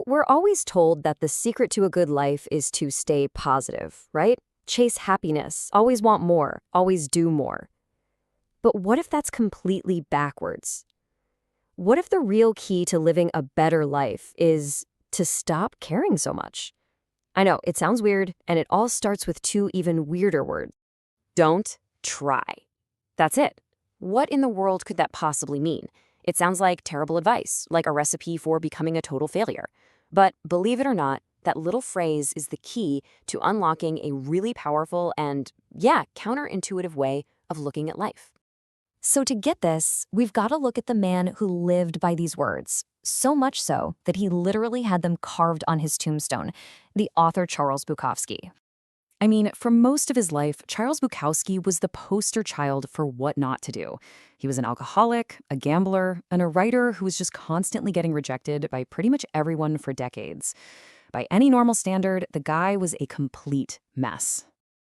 We're always told that the secret to a good life is to stay positive, right? Chase happiness, always want more, always do more. But what if that's completely backwards? What if the real key to living a better life is to stop caring so much? I know, it sounds weird, and it all starts with two even weirder words. Don't try. That's it. What in the world could that possibly mean? It sounds like terrible advice, like a recipe for becoming a total failure. But believe it or not, that little phrase is the key to unlocking a really powerful and, counterintuitive way of looking at life. So to get this, we've got to look at the man who lived by these words, so much so that he literally had them carved on his tombstone, the author Charles Bukowski. I mean, for most of his life, Charles Bukowski was the poster child for what not to do. He was an alcoholic, a gambler, and a writer who was just constantly getting rejected by pretty much everyone for decades. By any normal standard, the guy was a complete mess.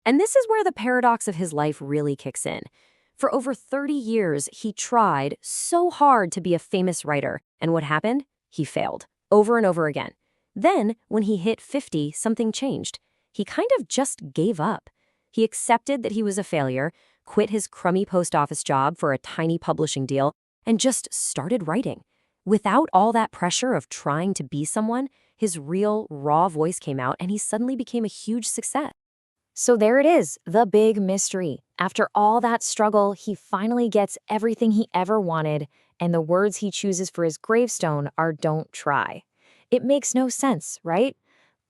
And this is where the paradox of his life really kicks in. For over 30 years, he tried so hard to be a famous writer, and what happened? He failed, over and over again. Then, when he hit 50, something changed. He kind of just gave up. He accepted that he was a failure, quit his crummy post office job for a tiny publishing deal, and just started writing. Without all that pressure of trying to be someone, his real, raw voice came out and he suddenly became a huge success. So there it is, the big mystery. After all that struggle, he finally gets everything he ever wanted, and the words he chooses for his gravestone are "don't try." It makes no sense, right?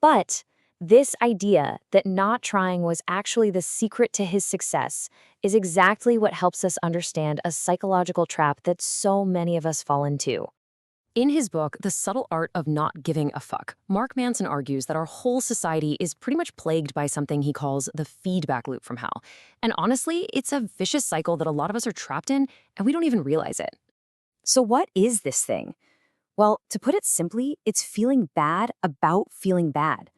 But this idea that not trying was actually the secret to his success is exactly what helps us understand a psychological trap that so many of us fall into. In his book, The Subtle Art of Not Giving a Fuck, Mark Manson argues that our whole society is pretty much plagued by something he calls the feedback loop from hell. And honestly, it's a vicious cycle that a lot of us are trapped in, and we don't even realize it. So what is this thing? Well, to put it simply, it's feeling bad about feeling bad.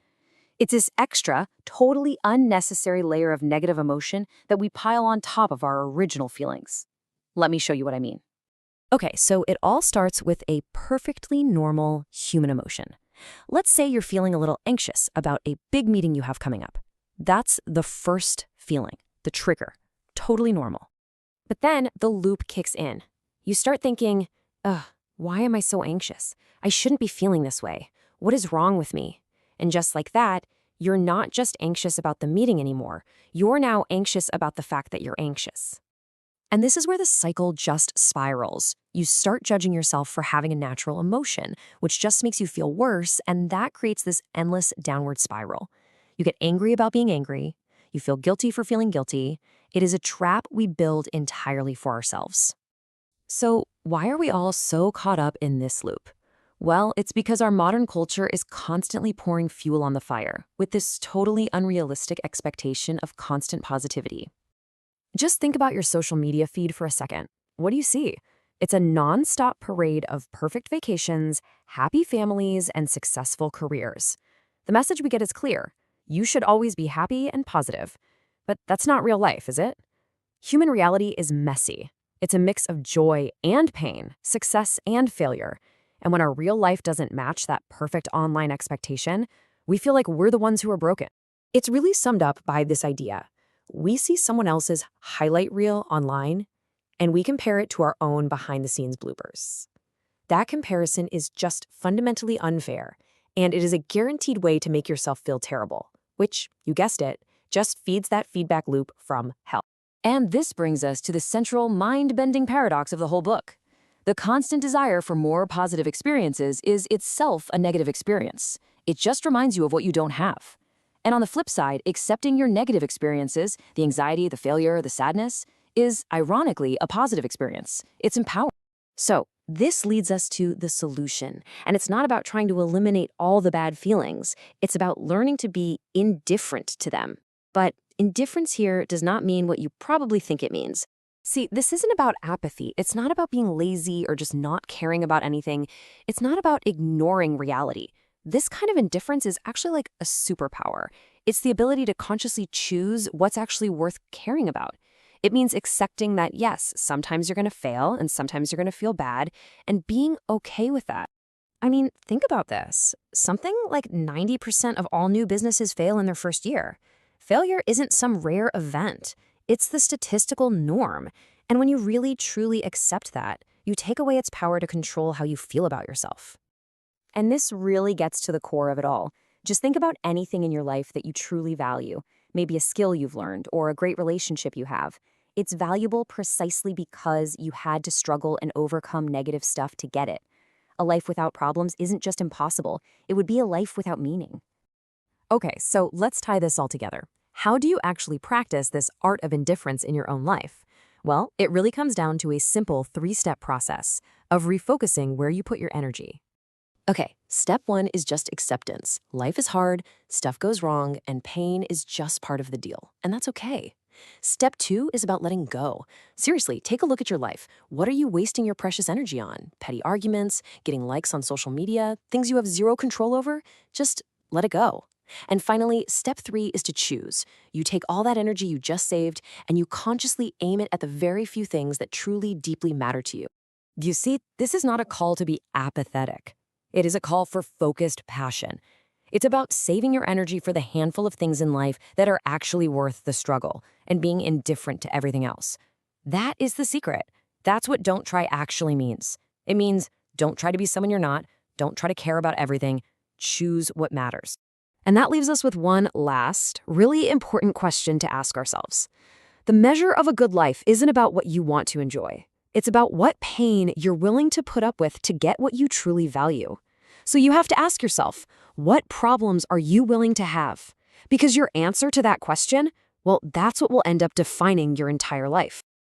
It's this extra, totally unnecessary layer of negative emotion that we pile on top of our original feelings. Let me show you what I mean. Okay, so it all starts with a perfectly normal human emotion. Let's say you're feeling a little anxious about a big meeting you have coming up. That's the first feeling, the trigger. Totally normal. But then the loop kicks in. You start thinking, why am I so anxious? I shouldn't be feeling this way. What is wrong with me? And just like that, you're not just anxious about the meeting anymore. You're now anxious about the fact that you're anxious. And this is where the cycle just spirals. You start judging yourself for having a natural emotion, which just makes you feel worse, and that creates this endless downward spiral. You get angry about being angry. You feel guilty for feeling guilty. It is a trap we build entirely for ourselves. So why are we all so caught up in this loop? Well, it's because our modern culture is constantly pouring fuel on the fire with this totally unrealistic expectation of constant positivity. Just think about your social media feed for a second. What do you see? It's a nonstop parade of perfect vacations, happy families, and successful careers. The message we get is clear. You should always be happy and positive. But that's not real life, is it? Human reality is messy. It's a mix of joy and pain, success and failure. And when our real life doesn't match that perfect online expectation, we feel like we're the ones who are broken. It's really summed up by this idea. We see someone else's highlight reel online, and we compare it to our own behind-the-scenes bloopers. That comparison is just fundamentally unfair, and it is a guaranteed way to make yourself feel terrible, which, you guessed it, just feeds that feedback loop from hell. And this brings us to the central mind-bending paradox of the whole book. The constant desire for more positive experiences is itself a negative experience. It just reminds you of what you don't have. And on the flip side, accepting your negative experiences, the anxiety, the failure, the sadness, is, ironically, a positive experience. It's empowering. So, this leads us to the solution. And it's not about trying to eliminate all the bad feelings. It's about learning to be indifferent to them. But indifference here does not mean what you probably think it means. See, this isn't about apathy. It's not about being lazy or just not caring about anything. It's not about ignoring reality. This kind of indifference is actually like a superpower. It's the ability to consciously choose what's actually worth caring about. It means accepting that, yes, sometimes you're going to fail and sometimes you're going to feel bad, and being okay with that. I mean, think about this. Something like 90% of all new businesses fail in their first year. Failure isn't some rare event, it's the statistical norm. And when you really truly accept that, you take away its power to control how you feel about yourself. And this really gets to the core of it all. Just think about anything in your life that you truly value, maybe a skill you've learned or a great relationship you have. It's valuable precisely because you had to struggle and overcome negative stuff to get it. A life without problems isn't just impossible, it would be a life without meaning. Okay, so let's tie this all together. How do you actually practice this art of indifference in your own life? Well, it really comes down to a simple three-step process of refocusing where you put your energy. Okay, step one is just acceptance. Life is hard, stuff goes wrong, and pain is just part of the deal. And that's okay. Step two is about letting go. Seriously, take a look at your life. What are you wasting your precious energy on? Petty arguments, getting likes on social media, things you have zero control over? Just let it go. And finally, step three is to choose. You take all that energy you just saved and you consciously aim it at the very few things that truly, deeply matter to you. You see, this is not a call to be apathetic. It is a call for focused passion. It's about saving your energy for the handful of things in life that are actually worth the struggle and being indifferent to everything else. That is the secret. That's what don't try actually means. It means don't try to be someone you're not. Don't try to care about everything. Choose what matters. And that leaves us with one last, really important question to ask ourselves. The measure of a good life isn't about what you want to enjoy. It's about what pain you're willing to put up with to get what you truly value. So you have to ask yourself, what problems are you willing to have? Because your answer to that question, well, that's what will end up defining your entire life.